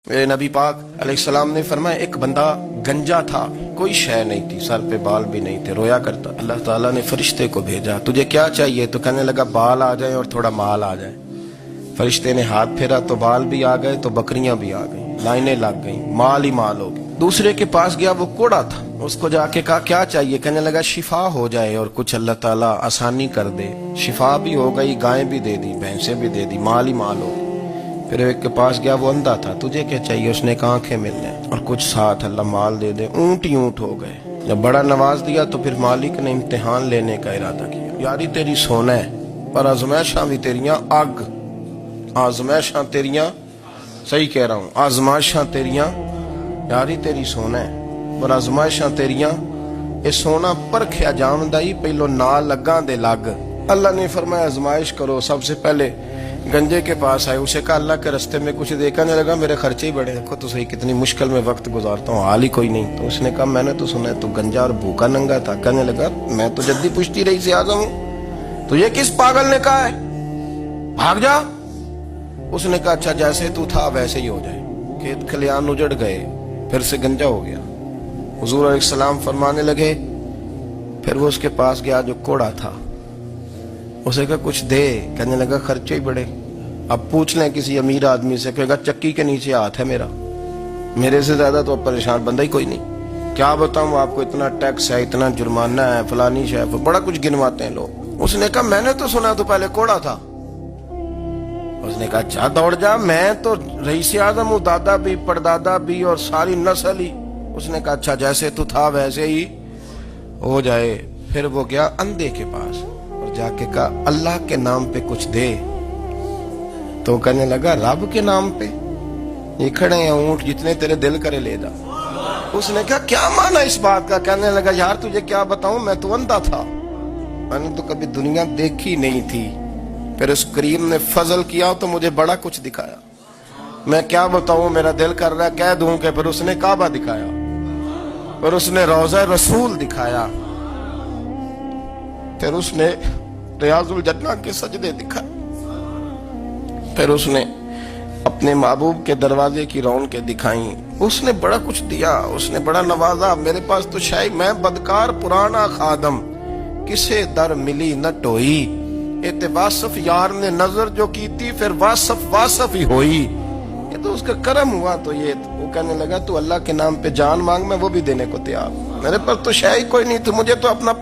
میرے نبی پاک علیہ السلام نے فرمایا ایک بندہ گنجا تھا، کوئی شے نہیں تھی، سر پہ بال بھی نہیں تھے، رویا کرتا۔ اللہ تعالیٰ نے فرشتے کو بھیجا، تجھے کیا چاہیے؟ تو کہنے لگا بال آ جائیں اور تھوڑا مال آ جائے۔ فرشتے نے ہاتھ پھیرا تو بال بھی آ گئے، تو بکریاں بھی آ گئیں، لائنیں لگ گئیں، مال ہی مال ہو گئے۔ دوسرے کے پاس گیا، وہ کوڑا تھا، اس کو جا کے کہا کیا چاہیے؟ کہنے لگا شفا ہو جائے اور کچھ اللہ تعالیٰ آسانی کر دے۔ شفا بھی ہو گئی، گائیں بھی دے دی، بھینسیں بھی دے دی، مال ہی مال ہو گئی۔ پھر ایک کے پاس گیا، وہ اندھا تھا، تجھے کیا چاہیے؟ اس نے کہا آنکھیں مل جائیں اور کچھ ساتھ اللہ مال دے دے۔ اونٹ ہی اونٹ ہو گئے۔ جب بڑا نواز دیا تو پھر مالک نے امتحان لینے کا ارادہ کیا۔ یاری تیری سونا ہے پر آزمائشاں بھی تیریاں اگ، آزمائشاں تیریاں، صحیح کہہ رہا ہوں، آزمائشاں تیریاں، یاری تیری سونا ہے پر آزمائشاں تیریاں، اے سونا پرکھیا جامدائی پہلو نال لگاں دے لگ۔ اللہ نے فرمایا آزمائش کرو۔ سب سے پہلے گنجے کے پاس آئے، اسے کہا اللہ کے رستے میں کچھ دے۔ کہنے لگا میرے خرچے ہی بڑے، دیکھو تو صحیح کتنی مشکل میں وقت گزارتا ہوں، حال ہی کوئی نہیں۔ تو اس نے کہا میں نے تو سنا ہے تو گنجا اور بھوکا ننگا تھا۔ کہنے لگا میں تو جدی پشتی رئیس اعظم ہوں، تو یہ کس پاگل نے کہا ہے بھاگ جا؟ اس نے کہا اچھا جیسے تو تھا ویسے ہی ہو جائے۔ کھیت کھلیان اجڑ گئے، پھر سے گنجا ہو گیا۔ حضور علیہ السلام فرمانے لگے، پھر وہ اس کے پاس گیا جو کوڑا تھا، اسے کہا کچھ دے۔ کہنے لگا خرچے ہی بڑے۔ اب پوچھ لیں کسی امیر آدمی سے، کہے گا چکی کے نیچے ہاتھ ہے میرا، میرے سے زیادہ تو اب پریشان بندہ ہی کوئی نہیں۔ کیا بتاؤں آپ کو، اتنا ٹیکس ہے، اتنا جرمانہ ہے، فلانی شے، بڑا کچھ گنواتے ہیں لوگ۔ اس نے کہا میں نے تو سنا تو پہلے کوڑا تھا۔ اس نے کہا اچھا دوڑ جا، میں تو رئیس اعظم ہوں، دادا بھی پردادا بھی اور ساری نسل ہی۔ اس نے کہا اچھا جیسے تو تھا ویسے ہی ہو جائے۔ پھر وہ گیا اندھے کے پاس اور جا کے کہا اللہ کے نام پہ کچھ دے۔ تو کہنے لگا رب کے نام پہ؟ یہ کھڑے ہیں اونٹ، جتنے تیرے دل کرے لے جا۔ اس نے کہا کیا معنی اس بات کا؟ کہنے لگا یار تجھے کیا بتاؤں، میں تو اندھا تھا، میں نے تو کبھی دنیا دیکھی نہیں تھی، پھر اس کریم نے فضل کیا تو مجھے بڑا کچھ دکھایا۔ میں کیا بتاؤں، میرا دل کر رہا ہے کہہ دوں کہ پھر اس نے کعبہ دکھایا، پھر اس نے روضہ رسول دکھایا، پھر اس نے ریاض الجنہ کے سجدے دکھائے، پھر اس نے اپنے محبوب کے دروازے کی رونقیں دکھائیں۔ اس نے بڑا کچھ دیا، اس نے بڑا نوازا۔ میرے پاس تو شاید میں بدکار پرانا خادم، کسے در ملی نہ ٹوئی، اے واصف یار نے نظر جو کی تھی، پھر واصف ہی ہوئی۔ یہ تو اس کا کرم ہوا۔ تو یہ وہ کہنے لگا تو اللہ کے نام پہ جان مانگ، میں وہ بھی دینے کو تیار۔ میرے پاس تو شاید کوئی نہیں، تو مجھے تو اپنا